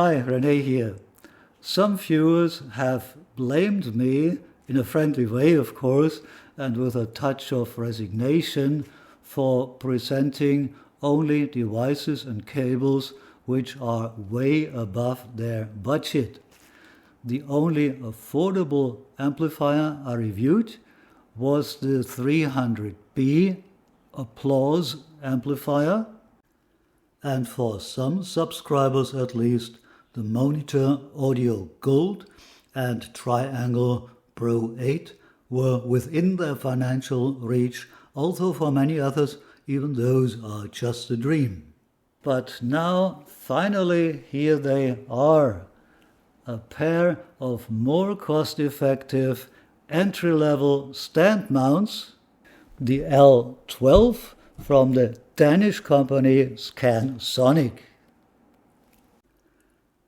Hi, René here. Some viewers have blamed me, in a friendly way of course, and with a touch of resignation, for presenting only devices and cables which are way above their budget. The only affordable amplifier I reviewed was the 300B Applause amplifier, and for some subscribers at least, the Monitor Audio Gold and Triangle Pro 8 were within their financial reach, although for many others even those are just a dream. But now, finally, here they are, a pair of more cost-effective entry-level stand mounts, the L12 from the Danish company Scansonic.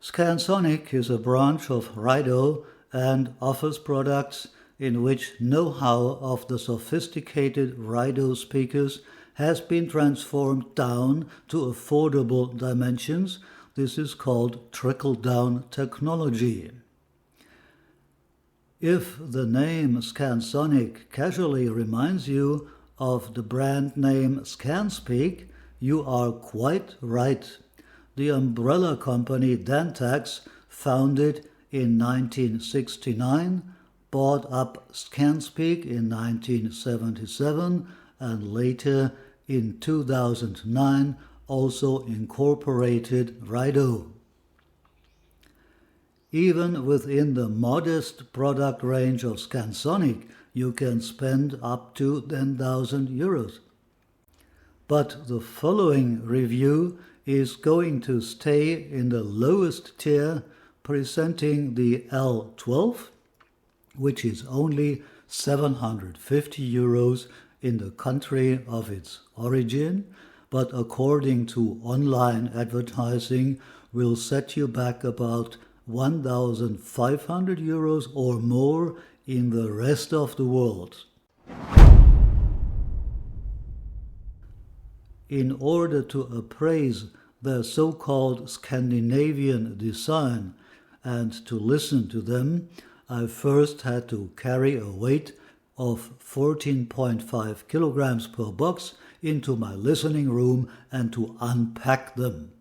Scansonic is a branch of Rido and offers products in which know-how of the sophisticated Rido speakers has been transformed down to affordable dimensions. This is called trickle-down technology. If the name Scansonic casually reminds you of the brand name Scanspeak, you are quite right. The umbrella company Dantax, founded in 1969, bought up Scanspeak in 1977 and later in 2009 also incorporated Rido. Even within the modest product range of Scansonic, you can spend up to 10,000 euros. But the following review is going to stay in the lowest tier, presenting the L12, which is only 750 euros in the country of its origin, but according to online advertising will set you back about 1,500 euros or more in the rest of the world. In order to appraise their so-called Scandinavian design and to listen to them, I first had to carry a weight of 14.5 kilograms per box into my listening room and to unpack them.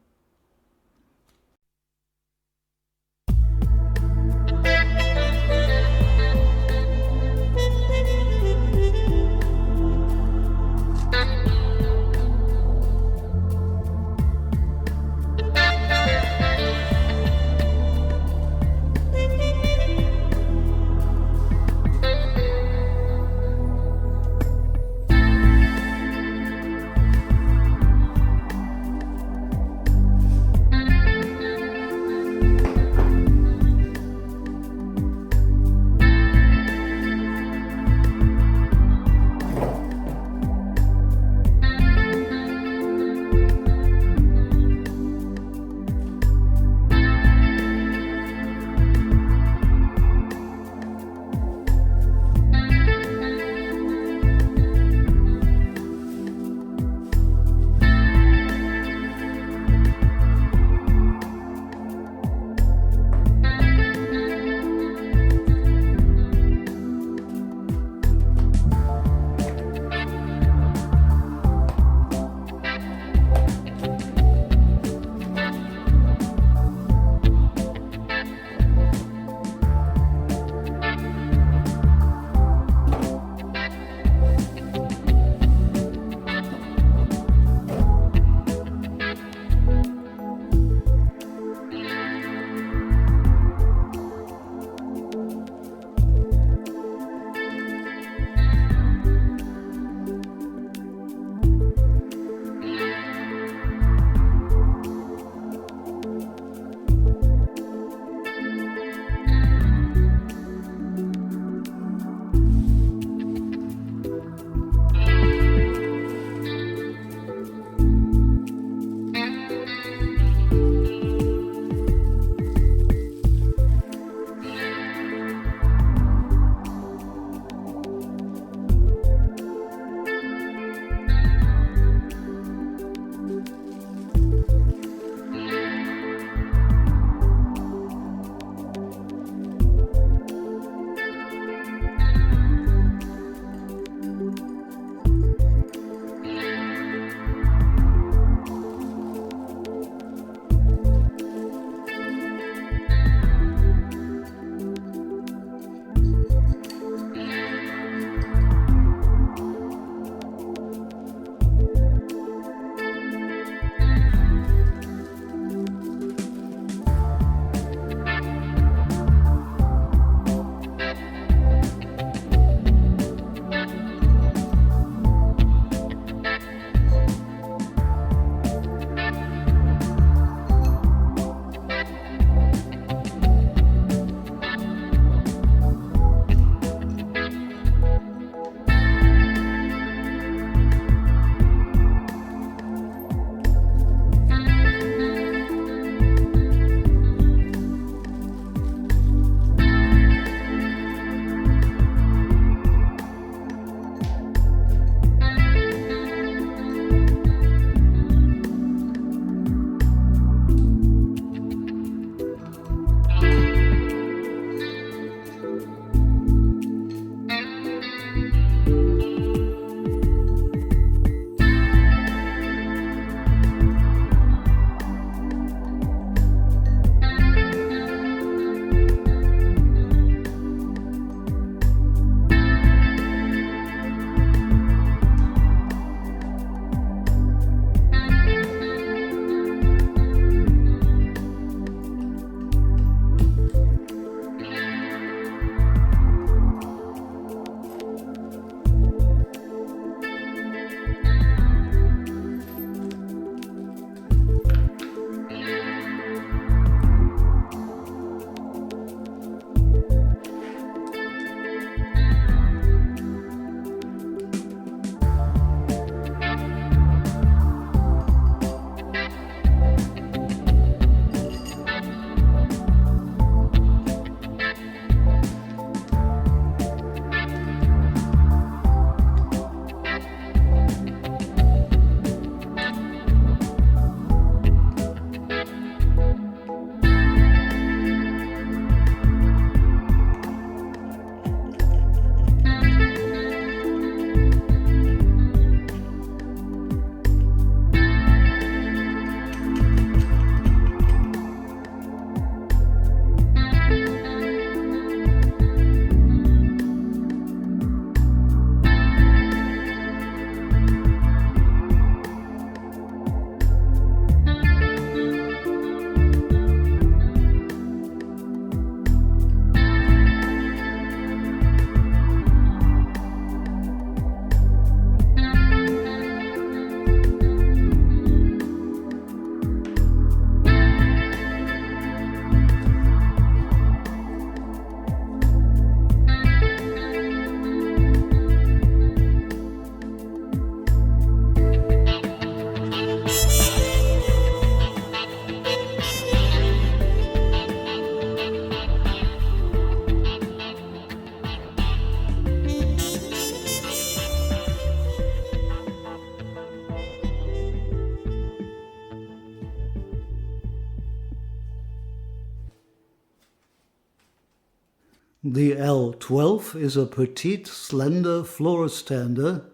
The L12 is a petite, slender floor stander.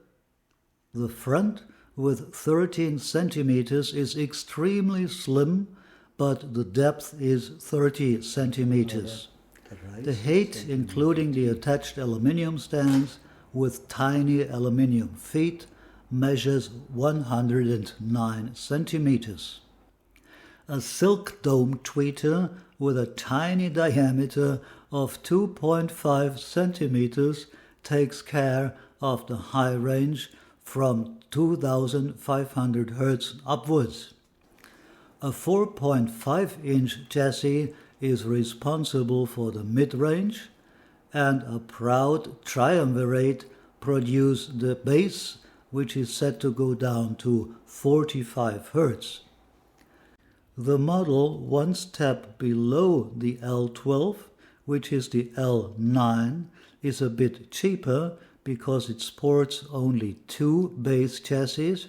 The front, with 13 centimeters, is extremely slim, but the depth is 30 centimeters. The height, including the attached aluminium stands with tiny aluminium feet, measures 109 centimeters. A silk dome tweeter with a tiny diameter of 2.5 centimeters takes care of the high range from 2500 Hz upwards. A 4.5-inch chassis is responsible for the mid-range, and a proud triumvirate produces the bass, which is set to go down to 45 Hz. The model one step below the L12, which is the L9, is a bit cheaper because it sports only 2 bass chassis,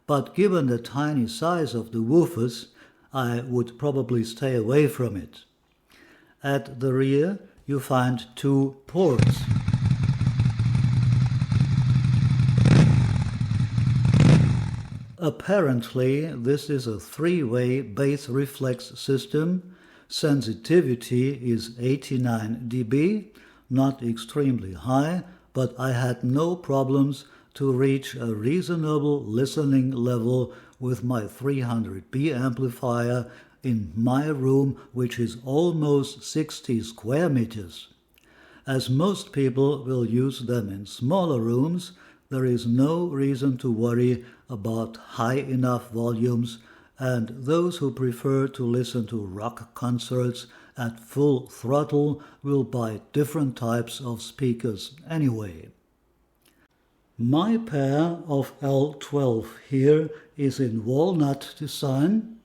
but given the tiny size of the woofers, I would probably stay away from it. At the rear, you find 2 ports. Apparently, this is a 3-way bass reflex system. Sensitivity is 89 dB, not extremely high, but I had no problems to reach a reasonable listening level with my 300B amplifier in my room, which is almost 60 square meters. As most people will use them in smaller rooms, there is no reason to worry about high enough volumes, and those who prefer to listen to rock concerts at full throttle will buy different types of speakers anyway. My pair of L12 here is in walnut design.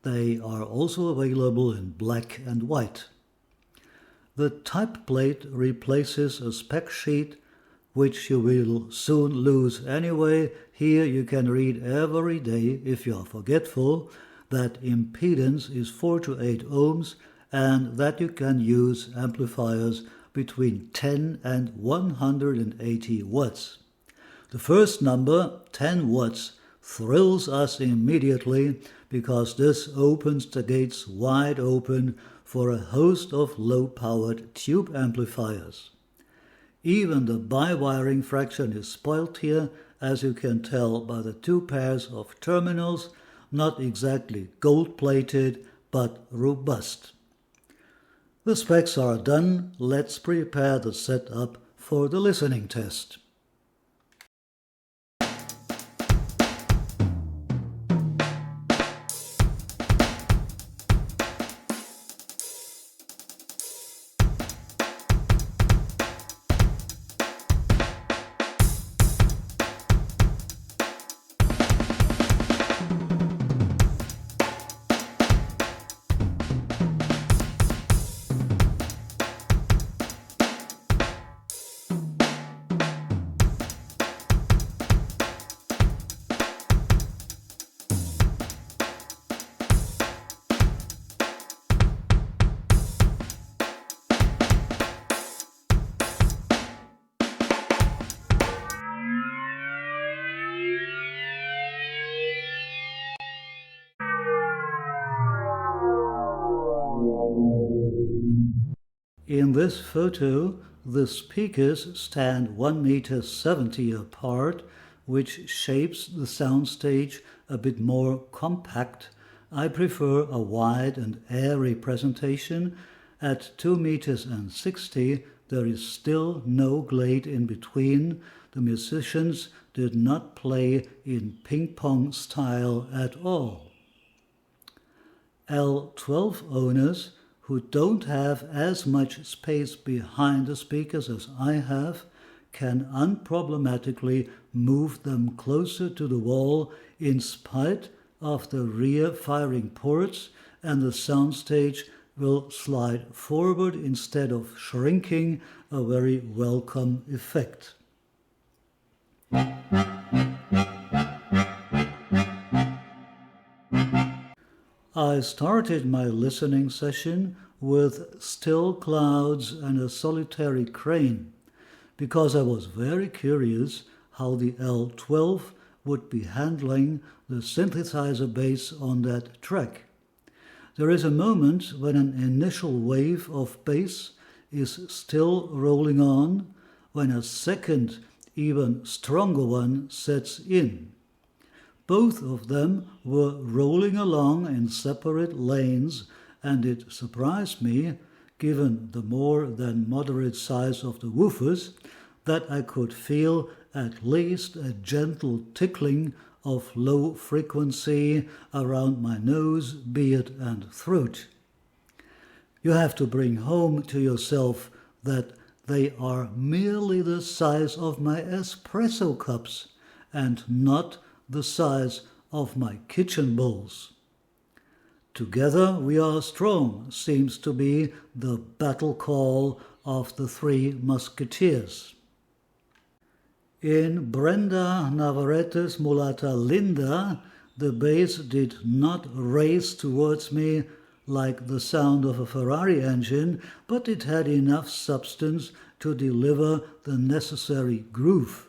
They are also available in black and white. The type plate replaces a spec sheet, which you will soon lose anyway. Here you can read every day, if you are forgetful, that impedance is 4 to 8 ohms and that you can use amplifiers between 10 and 180 watts. The first number, 10 watts, thrills us immediately because this opens the gates wide open for a host of low-powered tube amplifiers. Even the bi-wiring fraction is spoilt here, as you can tell by the 2 pairs of terminals, not exactly gold-plated, but robust. The specs are done. Let's prepare the setup for the listening test. In this photo, the speakers stand 1.70 meters apart, which shapes the soundstage a bit more compact. I prefer a wide and airy presentation. At 2.60 meters, there is still no glade in between. The musicians did not play in ping-pong style at all. L12 owners who don't have as much space behind the speakers as I have can unproblematically move them closer to the wall in spite of the rear firing ports, and the soundstage will slide forward instead of shrinking, a very welcome effect. I started my listening session with still clouds and a solitary crane, because I was very curious how the L12 would be handling the synthesizer bass on that track. There is a moment when an initial wave of bass is still rolling on, when a second, even stronger one sets in. Both of them were rolling along in separate lanes, and it surprised me, given the more than moderate size of the woofers, that I could feel at least a gentle tickling of low frequency around my nose, beard and throat. You have to bring home to yourself that they are merely the size of my espresso cups and not the size of my kitchen bowls. Together we are strong seems to be the battle call of the Three Musketeers. In Brenda Navarrete's Mulata Linda, the bass did not race towards me like the sound of a Ferrari engine, but it had enough substance to deliver the necessary groove.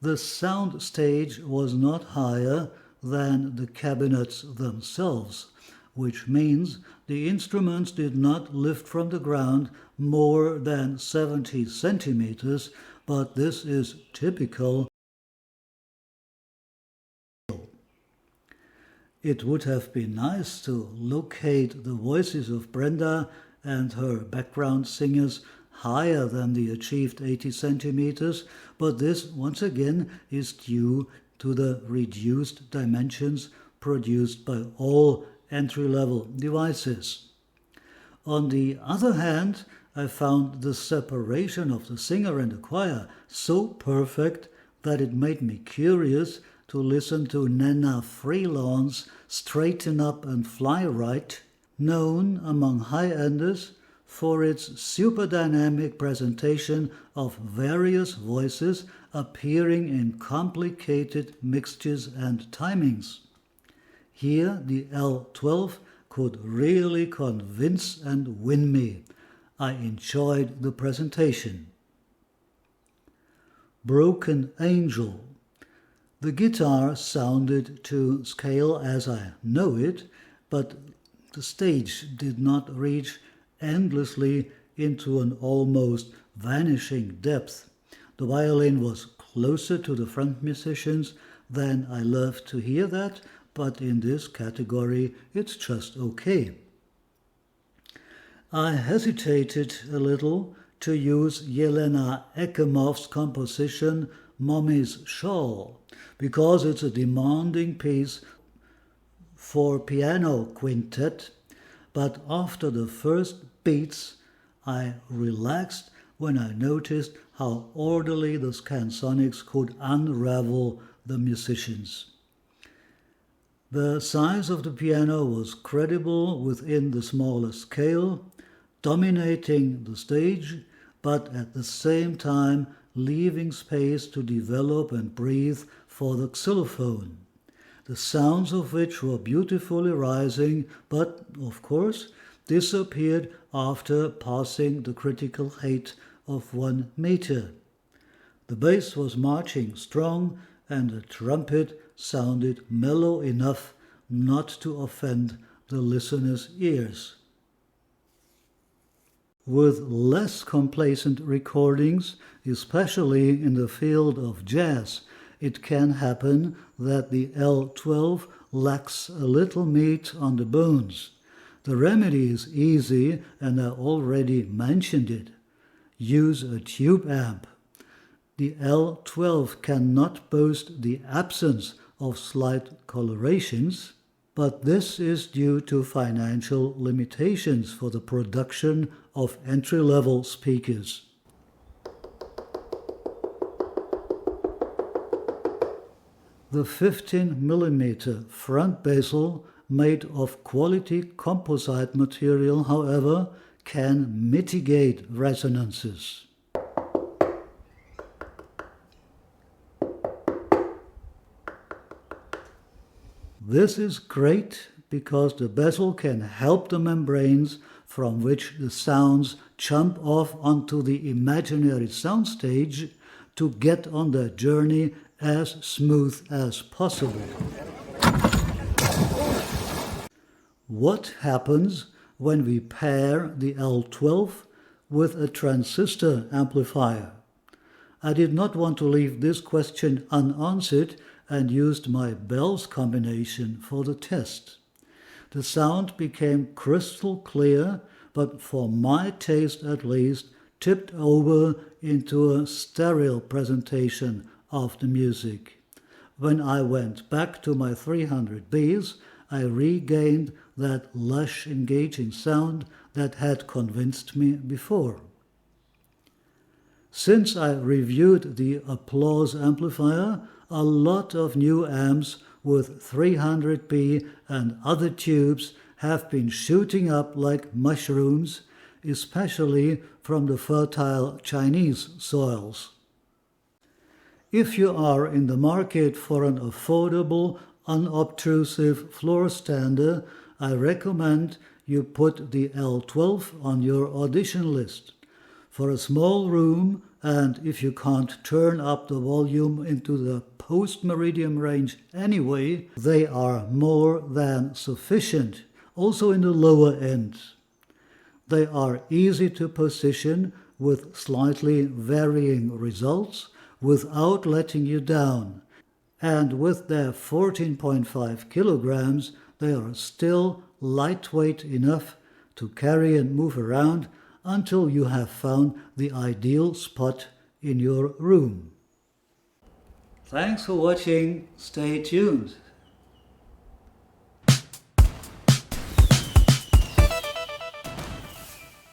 The sound stage was not higher than the cabinets themselves, which means the instruments did not lift from the ground more than 70 centimeters, but this is typical. It would have been nice to locate the voices of Brenda and her background singers higher than the achieved 80 centimeters, but this once again is due to the reduced dimensions produced by all entry-level devices. On the other hand, I found the separation of the singer and the choir so perfect that it made me curious to listen to Nana Freelon's Straighten Up and Fly Right, known among high-enders for its super dynamic presentation of various voices appearing in complicated mixtures and timings. Here the L12 could really convince and win me. I enjoyed the presentation. Broken Angel. The guitar sounded to scale as I know it, but the stage did not reach endlessly into an almost vanishing depth. The violin was closer to the front musicians than I love to hear that, but in this category it's just okay. I hesitated a little to use Jelena Ekemov's composition Mommy's Shawl, because it's a demanding piece for piano quintet, but after the first beats I relaxed when I noticed how orderly the Scansonics could unravel the musicians. The size of the piano was credible within the smaller scale, dominating the stage, but at the same time leaving space to develop and breathe for the xylophone, the sounds of which were beautifully rising, but, of course, disappeared after passing the critical height of 1 meter. The bass was marching strong, and the trumpet sounded mellow enough not to offend the listener's ears. With less complacent recordings, especially in the field of jazz, it can happen that the L12 lacks a little meat on the bones. The remedy is easy, and I already mentioned it. Use a tube amp. The L12 cannot boast the absence of slight colorations, but this is due to financial limitations for the production of entry-level speakers. The 15mm front basal, made of quality composite material, however, can mitigate resonances. This is great because the bezel can help the membranes from which the sounds jump off onto the imaginary soundstage to get on their journey as smooth as possible. What happens when we pair the L12 with a transistor amplifier? I did not want to leave this question unanswered and used my bells combination for the test. The sound became crystal clear, but for my taste at least, tipped over into a stereo presentation of the music. When I went back to my 300Bs, I regained that lush, engaging sound that had convinced me before. Since I reviewed the Applause amplifier, a lot of new amps with 300B and other tubes have been shooting up like mushrooms, especially from the fertile Chinese soils. If you are in the market for an affordable, unobtrusive floor stander, I recommend you put the L12 on your audition list. For a small room, and if you can't turn up the volume into the post-meridian range anyway, they are more than sufficient, also in the lower end. They are easy to position with slightly varying results without letting you down, and with their 14.5 kilograms, they are still lightweight enough to carry and move around until you have found the ideal spot in your room. Thanks for watching. Stay tuned.